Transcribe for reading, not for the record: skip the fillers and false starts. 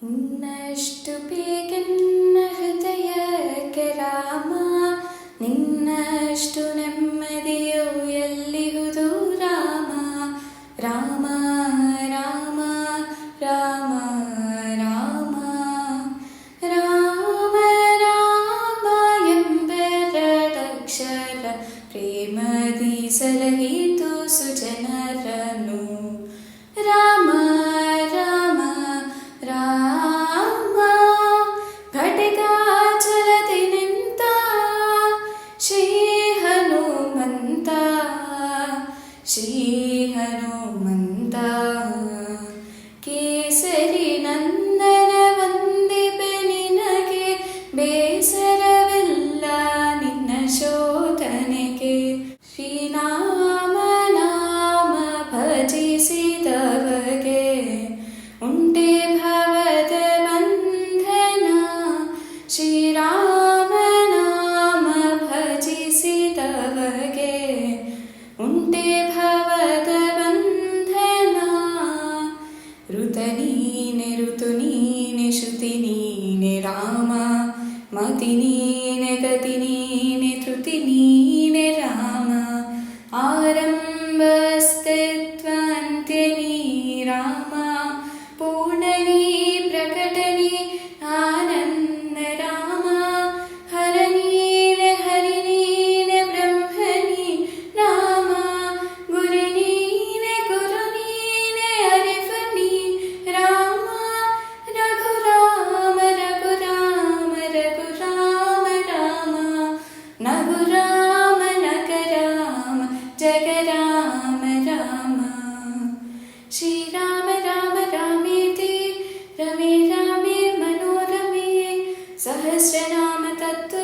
ಇನ್ನಷ್ಟು ಬೇಗೆನ್ನ ಹೃದಯಕ್ಕೆ ರಾಮ, ನಿನ್ನಷ್ಟು ನೆಮ್ಮದಿಯು ಎಲ್ಲಿಹುದು ರಾಮ. ರಾಮ ರಾಮ ರಾಮ ರಾಮ ರಾಮ ರಾಮ ಎಂಬೆರಡಕ್ಷರ ಪ್ರೇಮದಿ ಸಲಹಿತು ಸುಜನರನು. ರಾಮ ರಾಮ ರಾಮ ಘಟಿಕಾಚಲದಿ ನಿಂತ ಶ್ರೀ ಹನುಮಂತ, ಶ್ರೀ ಹನುಮಂತ. ಕೇಸರಿ ನಂದನ ವಂದಿಪೆ ನಿನಗೆ, ಬೇಸರವಿಲ್ಲ ನಿನ್ನ ಶೋಧನೆಗೆ. ಶ್ರೀರಾಮ ನಾಮ ಭಜಿಸಿದವಗೆ ಉಂಟೆ ಭವದ ಬಂಧನ. ಶ್ರೀರಾಮ ನಾಮ ಭಜಿಸಿದವಗೆ ಉಂಟೆ ಭವದ ಬಂಧನ. ಋತ ನೀನೆ ಋತು ನೀನೆ ಶ್ರುತಿ ನೀನೆ ರಾಮ, ಮತಿ ನೀನೆ ಗತಿ ನೀನೆ ಧೃತಿ ನೀನೆ ರಾಮ. ಆರಂಭ ಸ್ಥಿತ್ವ ಅಂತ್ಯ ನೀ ರಾಮ, ಪೂರ್ಣನಿ ಪ್ರಕಟನಿ ಆನಂದ ರಾಮ. ಹರ ನೀನೆ ಹರಿ ನೀನೆ ಬ್ರಹ್ಮನಿ ರಾಮ, ಗುರಿ ನೀನೆ ಗುರು ನೀನೆ ಅರಿಫನಿ ರಾಮ. ರಘುರಾಮ ರಘುರಾಮ ರಘುರಾಮ ರಾಮ, ನಗುರಾಮ ನಗರಾಮ ಜಗರಾಮ ರಾಮ. ಶ್ರೀರಾಮ ರಾಮ ರಾಮೇತಿ ರಮೇ ರಾಮೇ ಮನೋರಮೇ, ಸಹಸ್ರನಾಮ ತತ್ವ